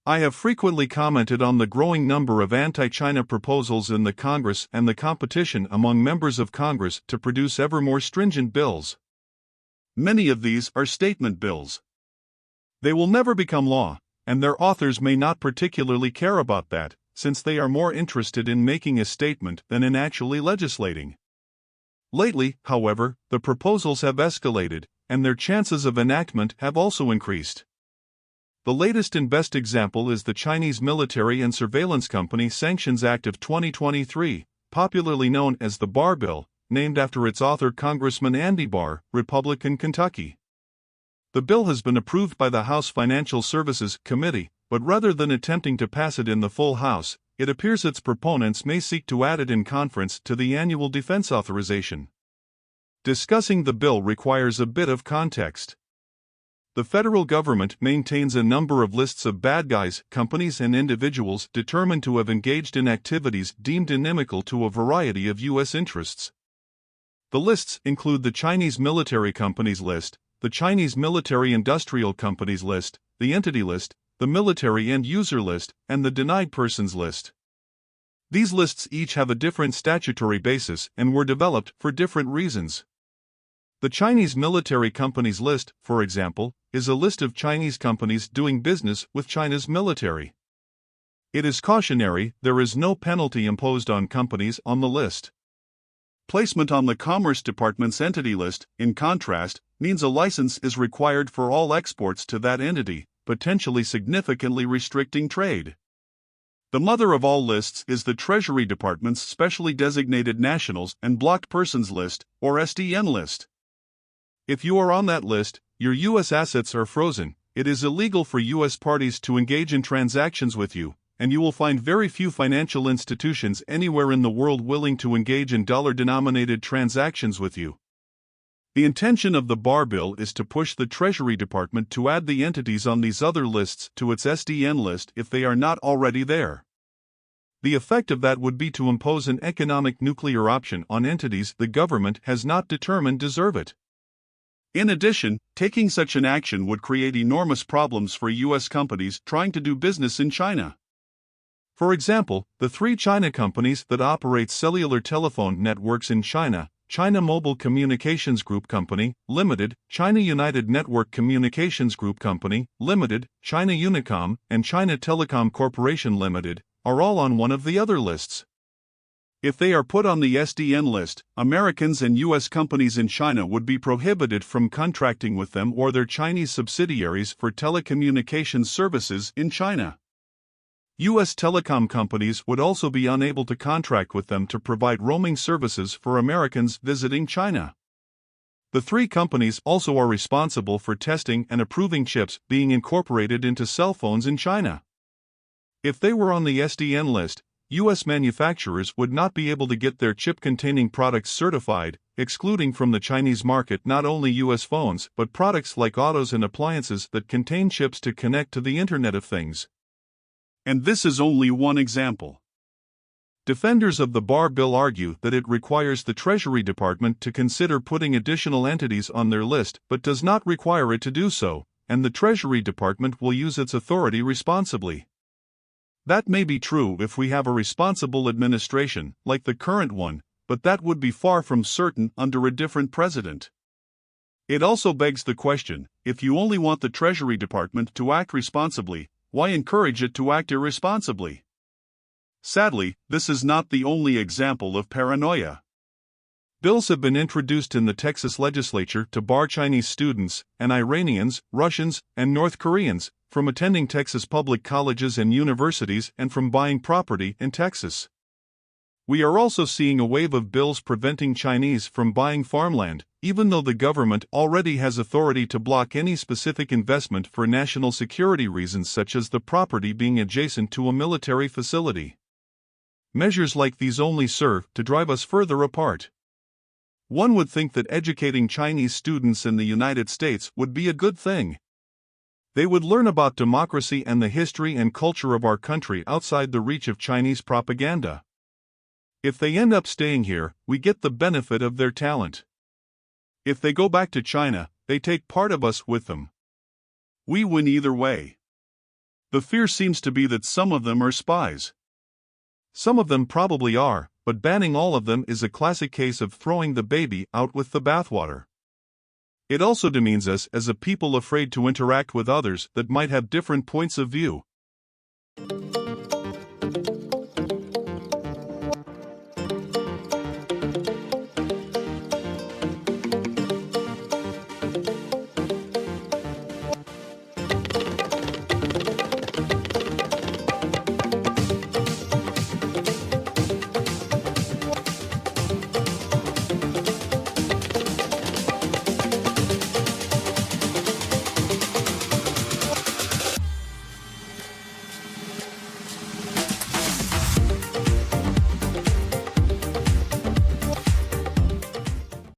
I have frequently commented on the growing number of anti-China proposals in the Congress and the competition among members of Congress to produce ever more stringent bills. Many of these are statement bills. They will never become law, and their authors may not particularly care about that, since they are more interested in making a statement than in actually legislating. Lately, however, the proposals have escalated, and their chances of enactment have also increased. The latest and best example is the Chinese Military and Surveillance Company Sanctions Act of 2023, popularly known as the Barr Bill, named after its author Congressman Andy Barr, Republican, Kentucky. The bill has been approved by the House Financial Services Committee, but rather than attempting to pass it in the full House, it appears its proponents may seek to add it in conference to the annual defense authorization. Discussing the bill requires a bit of context. The federal government maintains a number of lists of bad guys, companies, and individuals determined to have engaged in activities deemed inimical to a variety of U.S. interests. The lists include the Chinese Military Companies List, the Chinese Military Industrial Companies List, the Entity List, the Military End User List, and the Denied Persons List. These lists each have a different statutory basis and were developed for different reasons. The Chinese Military Companies List, for example, is a list of Chinese companies doing business with China's military. It is cautionary, there is no penalty imposed on companies on the list. Placement on the Commerce Department's entity list, in contrast, means a license is required for all exports to that entity, potentially significantly restricting trade. The mother of all lists is the Treasury Department's Specially Designated Nationals and Blocked Persons List, or SDN list. If you are on that list, your U.S. assets are frozen, it is illegal for U.S. parties to engage in transactions with you, and you will find very few financial institutions anywhere in the world willing to engage in dollar-denominated transactions with you. The intention of the Barr Bill is to push the Treasury Department to add the entities on these other lists to its SDN list if they are not already there. The effect of that would be to impose an economic nuclear option on entities the government has not determined deserve it. In addition, taking such an action would create enormous problems for U.S. companies trying to do business in China. For example, the three China companies that operate cellular telephone networks in China, China Mobile Communications Group Company, Limited, China United Network Communications Group Company, Limited, China Unicom, and China Telecom Corporation Limited, are all on one of the other lists. If they are put on the SDN list, Americans and U.S. companies in China would be prohibited from contracting with them or their Chinese subsidiaries for telecommunications services in China. U.S. telecom companies would also be unable to contract with them to provide roaming services for Americans visiting China. The three companies also are responsible for testing and approving chips being incorporated into cell phones in China. If they were on the SDN list, U.S. manufacturers would not be able to get their chip-containing products certified, excluding from the Chinese market not only U.S. phones but products like autos and appliances that contain chips to connect to the Internet of Things. And this is only one example. Defenders of the Barr Bill argue that it requires the Treasury Department to consider putting additional entities on their list but does not require it to do so, and the Treasury Department will use its authority responsibly. That may be true if we have a responsible administration, like the current one, but that would be far from certain under a different president. It also begs the question, if you only want the Treasury Department to act responsibly, why encourage it to act irresponsibly? Sadly, this is not the only example of paranoia. Bills have been introduced in the Texas legislature to bar Chinese students, and Iranians, Russians, and North Koreans from attending Texas public colleges and universities and from buying property in Texas. We are also seeing a wave of bills preventing Chinese from buying farmland, even though the government already has authority to block any specific investment for national security reasons such as the property being adjacent to a military facility. Measures like these only serve to drive us further apart. One would think that educating Chinese students in the United States would be a good thing. They would learn about democracy and the history and culture of our country outside the reach of Chinese propaganda. If they end up staying here, we get the benefit of their talent. If they go back to China, they take part of us with them. We win either way. The fear seems to be that some of them are spies. Some of them probably are, but banning all of them is a classic case of throwing the baby out with the bathwater. It also demeans us as a people afraid to interact with others that might have different points of view.